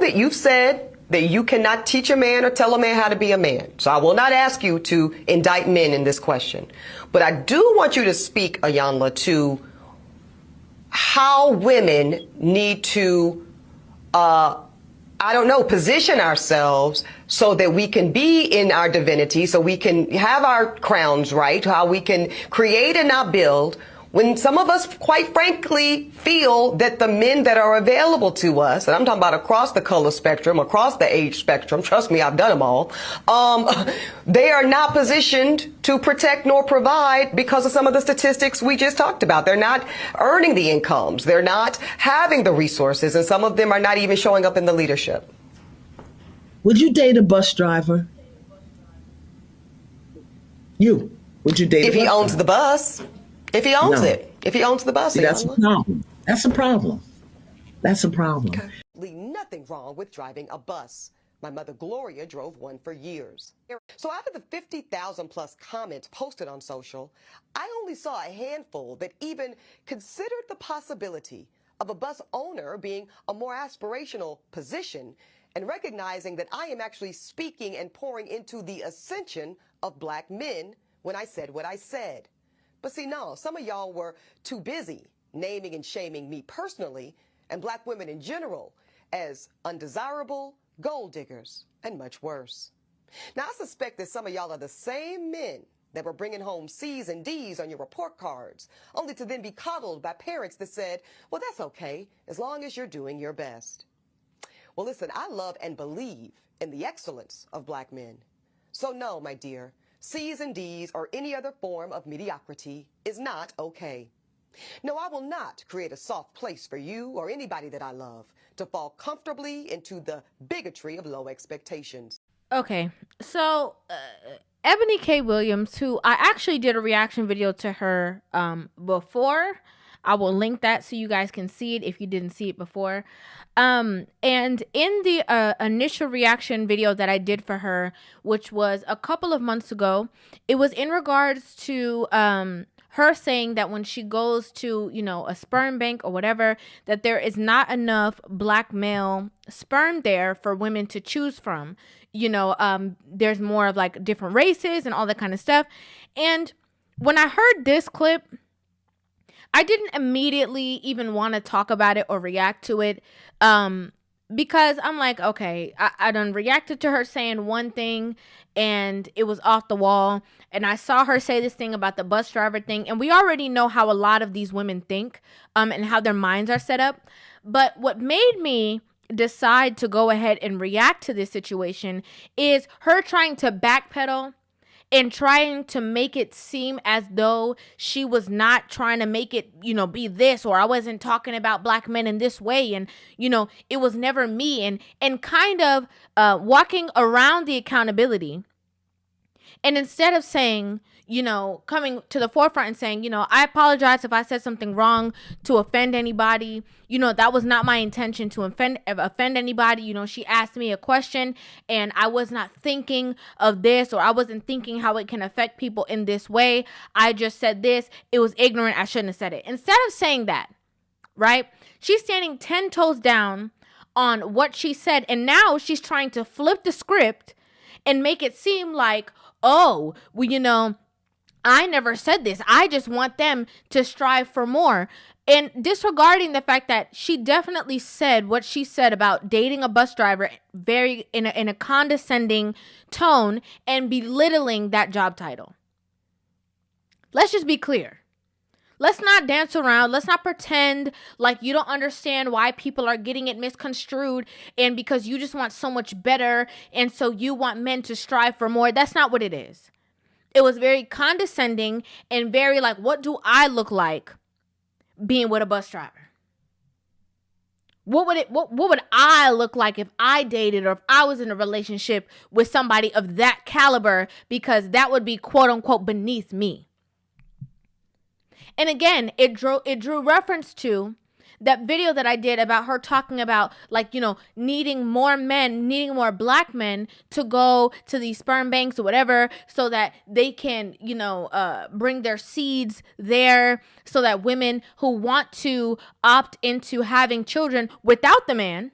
that you've said that you cannot teach a man or tell a man how to be a man. So I will not ask you to indict men in this question. But I do want you to speak, Iyanla, to how women need to, position ourselves so that we can be in our divinity, so we can have our crowns right, how we can create and not build, when some of us, quite frankly, feel that the men that are available to us, and I'm talking about across the color spectrum, across the age spectrum, trust me, I've done them all, they are not positioned to protect nor provide because of some of the statistics we just talked about. They're not earning the incomes. They're not having the resources, and some of them are not even showing up in the leadership. Would you date a bus driver? Would you date if he owns the bus? If he owns it. If he owns the bus. See, that's a problem. That's a problem. That's a problem. Okay. Nothing wrong with driving a bus. My mother Gloria drove one for years. So out of the 50,000 plus comments posted on social, I only saw a handful that even considered the possibility of a bus owner being a more aspirational position, and recognizing that I am actually speaking and pouring into the ascension of black men when I said what I said. But see, no, some of y'all were too busy naming and shaming me personally and black women in general as undesirable, gold diggers, and much worse. Now, I suspect that some of y'all are the same men that were bringing home C's and D's on your report cards, only to then be coddled by parents that said, well, that's okay, as long as you're doing your best. Well, listen, I love and believe in the excellence of black men. So no, my dear, C's and D's or any other form of mediocrity is not okay. No, I will not create a soft place for you or anybody that I love to fall comfortably into the bigotry of low expectations. Okay, so Eboni K. Williams, who I actually did a reaction video to her before. I will link that so you guys can see it if you didn't see it before. And in the initial reaction video that I did for her, which was a couple of months ago, it was in regards to her saying that when she goes to, a sperm bank or whatever, that there is not enough black male sperm there for women to choose from. There's more of like different races and all that kind of stuff. And when I heard this clip, I didn't immediately even want to talk about it or react to it because I'm like, okay, I done reacted to her saying one thing and it was off the wall. And I saw her say this thing about the bus driver thing. And we already know how a lot of these women think and how their minds are set up. But what made me decide to go ahead and react to this situation is her trying to backpedal and trying to make it seem as though she was not trying to make it, be this, or I wasn't talking about black men in this way. And, it was never me, and kind of walking around the accountability. And instead of saying, coming to the forefront and saying, I apologize if I said something wrong to offend anybody. That was not my intention to offend anybody. She asked me a question and I was not thinking of this, or I wasn't thinking how it can affect people in this way. I just said this. It was ignorant. I shouldn't have said it. Instead of saying that, right? She's standing 10 toes down on what she said. And now she's trying to flip the script and make it seem like, oh, well, I never said this. I just want them to strive for more. And disregarding the fact that she definitely said what she said about dating a bus driver very in a condescending tone and belittling that job title. Let's just be clear. Let's not dance around. Let's not pretend like you don't understand why people are getting it misconstrued and because you just want so much better and so you want men to strive for more. That's not what it is. It was very condescending and very like, what do I look like being with a bus driver? What would I look like if I dated or if I was in a relationship with somebody of that caliber? Because that would be quote unquote beneath me. And again, it drew reference to that video that I did about her talking about, like, needing more men, needing more black men to go to these sperm banks or whatever so that they can, bring their seeds there so that women who want to opt into having children without the man,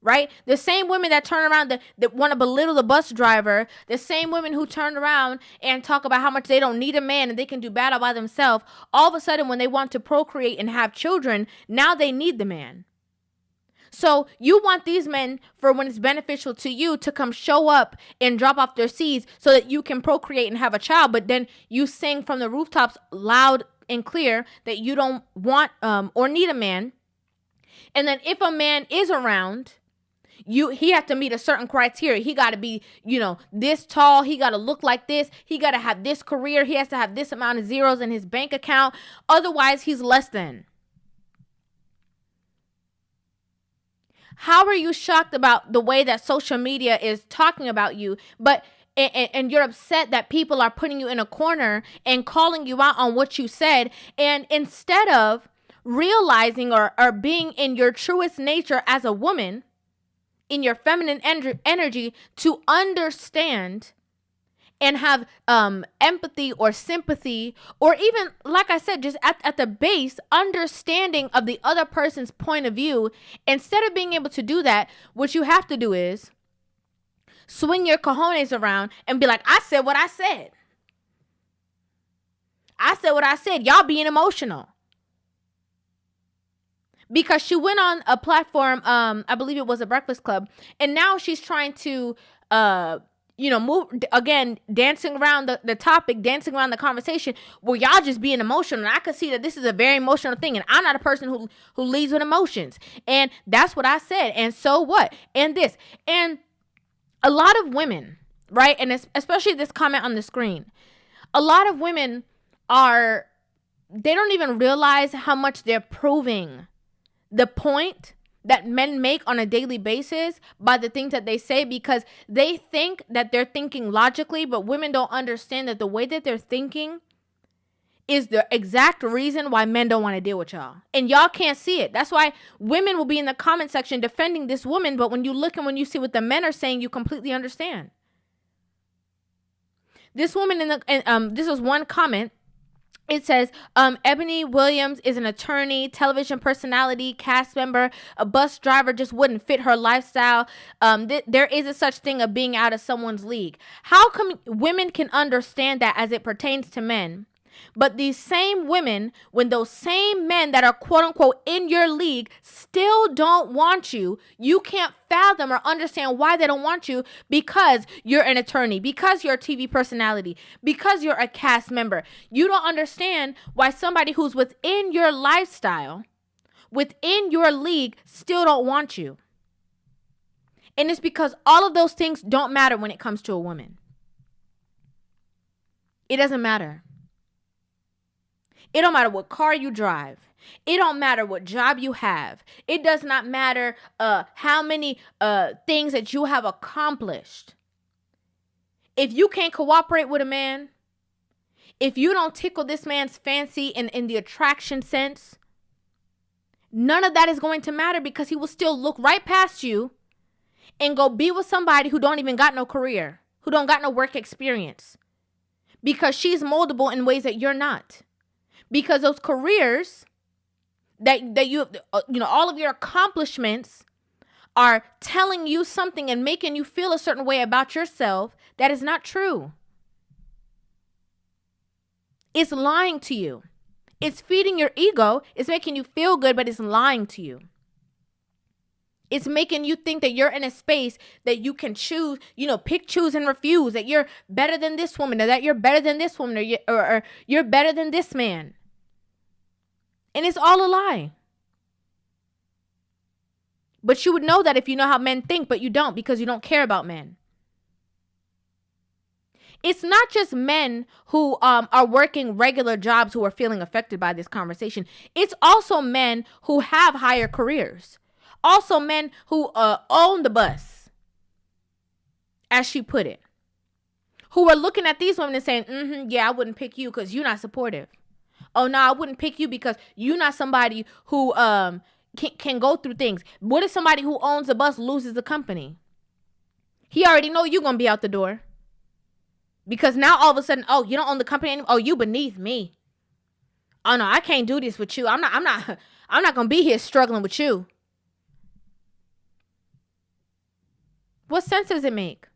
right? The same women that turn around that want to belittle the bus driver, the same women who turn around and talk about how much they don't need a man and they can do battle by themselves, all of a sudden when they want to procreate and have children, now they need the man. So you want these men, for when it's beneficial to you, to come show up and drop off their seeds so that you can procreate and have a child, but then you sing from the rooftops loud and clear that you don't want or need a man. And then if a man is around, he has to meet a certain criteria. He got to be, this tall. He got to look like this. He got to have this career. He has to have this amount of zeros in his bank account. Otherwise, he's less than. How are you shocked about the way that social media is talking about you, and you're upset that people are putting you in a corner and calling you out on what you said, and instead of realizing or being in your truest nature as a woman, in your feminine energy, to understand and have empathy or sympathy, or even, like I said, just at the base, understanding of the other person's point of view. Instead of being able to do that, what you have to do is swing your cojones around and be like, I said what I said. I said what I said. Y'all being emotional. Because she went on a platform, I believe it was a Breakfast Club, and now she's trying to move again, dancing around the topic, dancing around the conversation. Well, y'all just being emotional. And I could see that this is a very emotional thing. And I'm not a person who leads with emotions. And that's what I said. And so what? And this. And a lot of women, right? And especially this comment on the screen. A lot of women they don't even realize how much they're proving the point that men make on a daily basis by the things that they say, because they think that they're thinking logically, but women don't understand that the way that they're thinking is the exact reason why men don't want to deal with y'all. And y'all can't see it. That's why women will be in the comment section defending this woman, but when you look and when you see what the men are saying, you completely understand. This woman this was one comment. It says, Eboni Williams is an attorney, television personality, cast member. A bus driver just wouldn't fit her lifestyle. There is a such thing of being out of someone's league. How come women can understand that as it pertains to men? But these same women, when those same men that are quote unquote in your league still don't want you, you can't fathom or understand why they don't want you, because you're an attorney, because you're a TV personality, because you're a cast member. You don't understand why somebody who's within your lifestyle, within your league, still don't want you. And it's because all of those things don't matter when it comes to a woman. It doesn't matter. It don't matter what car you drive. It don't matter what job you have. It does not matter how many things that you have accomplished. If you can't cooperate with a man, if you don't tickle this man's fancy in the attraction sense, none of that is going to matter, because he will still look right past you and go be with somebody who don't even got no career, who don't got no work experience, because she's moldable in ways that you're not. Because those careers that you all of your accomplishments are telling you something and making you feel a certain way about yourself that is not true. It's lying to you. It's feeding your ego. It's making you feel good, but it's lying to you. It's making you think that you're in a space that you can choose, pick, choose, and refuse, that you're better than this woman, or that you're better than this woman, or you're better than this man. And it's all a lie. But you would know that if you know how men think, but you don't, because you don't care about men. It's not just men who are working regular jobs who are feeling affected by this conversation. It's also men who have higher careers. Also men who own the bus, as she put it, who are looking at these women and saying, yeah, I wouldn't pick you because you're not supportive. Oh, no, I wouldn't pick you because you're not somebody who can go through things. What if somebody who owns the bus loses the company? He already know you're going to be out the door. Because now all of a sudden, oh, you don't own the company anymore. Oh, you beneath me. Oh, no, I can't do this with you. I'm not going to be here struggling with you. What sense does it make?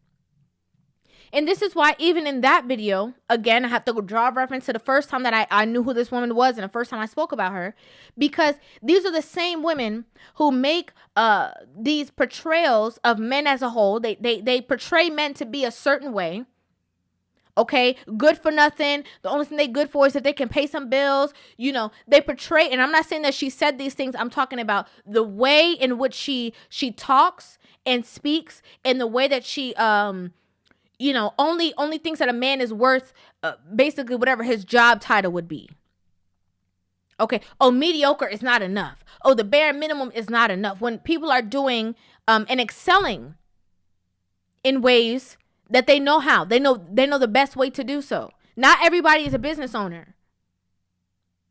And this is why even in that video, again, I have to draw a reference to the first time that I knew who this woman was and the first time I spoke about her, because these are the same women who make these portrayals of men as a whole. They portray men to be a certain way. Okay, good for nothing. The only thing they good for is if they can pay some bills. You know, they portray, and I'm not saying that she said these things. I'm talking about the way in which she talks and speaks, and the way that she you know, only thinks that a man is worth basically whatever his job title would be. Okay. Oh, mediocre is not enough. Oh, the bare minimum is not enough. When people are doing and excelling in ways that they know how, they know the best way to do so. Not everybody is a business owner.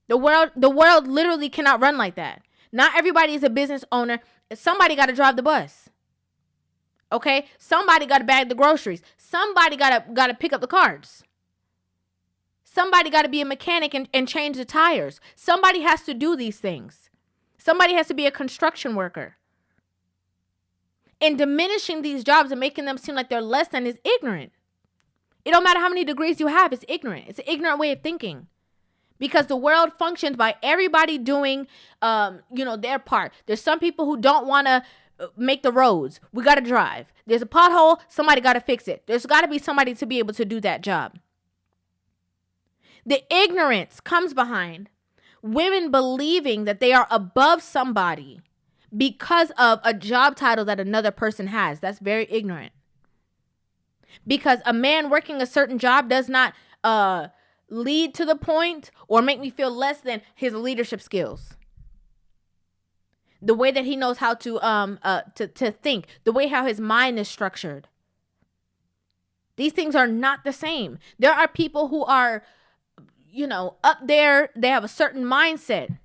The world literally cannot run like that. Not everybody is a business owner. Somebody got to drive the bus. Okay, somebody got to bag the groceries. Somebody got to pick up the cards. Somebody got to be a mechanic and change the tires. Somebody has to do these things. Somebody has to be a construction worker. And diminishing these jobs and making them seem like they're less than is ignorant. It don't matter how many degrees you have, it's ignorant. It's an ignorant way of thinking. Because the world functions by everybody doing, you know, their part. There's some people who don't want to make the roads. We got to drive. There's a pothole. Somebody got to fix it. There's got to be somebody to be able to do that job. The ignorance comes behind women believing that they are above somebody because of a job title that another person has. That's very ignorant. Because a man working a certain job does not lead to the point or make me feel less than his leadership skills. The way that he knows how to think, the way how his mind is structured. These things are not the same. There are people who are, you know, up there, they have a certain mindset.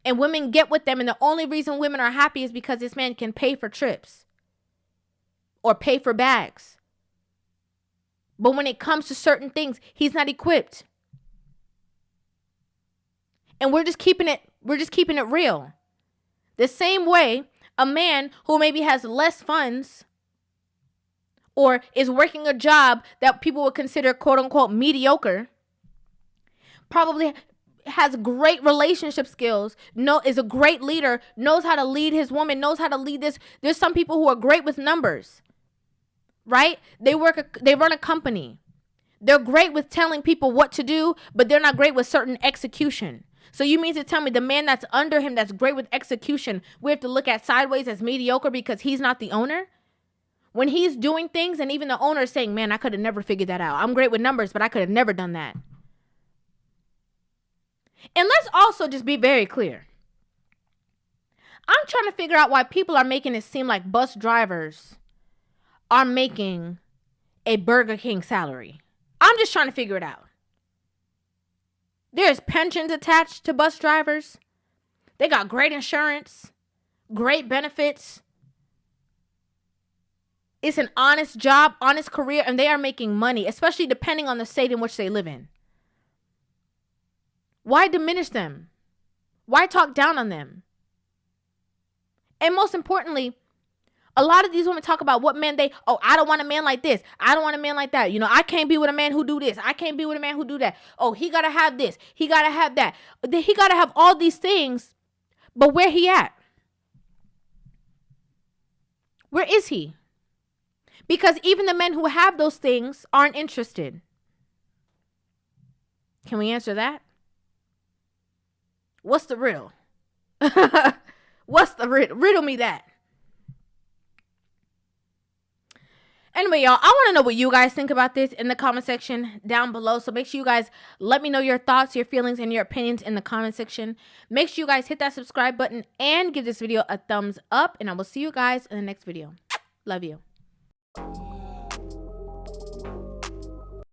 And women get with them, and the only reason women are happy is because this man can pay for trips or pay for bags. But when it comes to certain things, he's not equipped. And we're just keeping it real. The same way a man who maybe has less funds or is working a job that people would consider quote unquote mediocre probably has great relationship skills, is a great leader, knows how to lead his woman, knows how to lead this. There's some people who are great with numbers, right? They run a company. They're great with telling people what to do, but they're not great with certain execution. So you mean to tell me the man that's under him that's great with execution, we have to look at sideways as mediocre because he's not the owner? When he's doing things and even the owner is saying, man, I could have never figured that out. I'm great with numbers, but I could have never done that. And let's also just be very clear. I'm trying to figure out why people are making it seem like bus drivers are making a Burger King salary. I'm just trying to figure it out. There's pensions attached to bus drivers. They got great insurance, great benefits. It's an honest job, honest career, and they are making money, especially depending on the state in which they live in. Why diminish them? Why talk down on them? And most importantly, a lot of these women talk about what men I don't want a man like this. I don't want a man like that. You know, I can't be with a man who do this. I can't be with a man who do that. Oh, he got to have this. He got to have that. He got to have all these things. But where he at? Where is he? Because even the men who have those things aren't interested. Can we answer that? What's the riddle? What's the riddle? Riddle me that. Anyway, y'all, I want to know what you guys think about this in the comment section down below. So make sure you guys let me know your thoughts, your feelings, and your opinions in the comment section. Make sure you guys hit that subscribe button and give this video a thumbs up. And I will see you guys in the next video. Love you.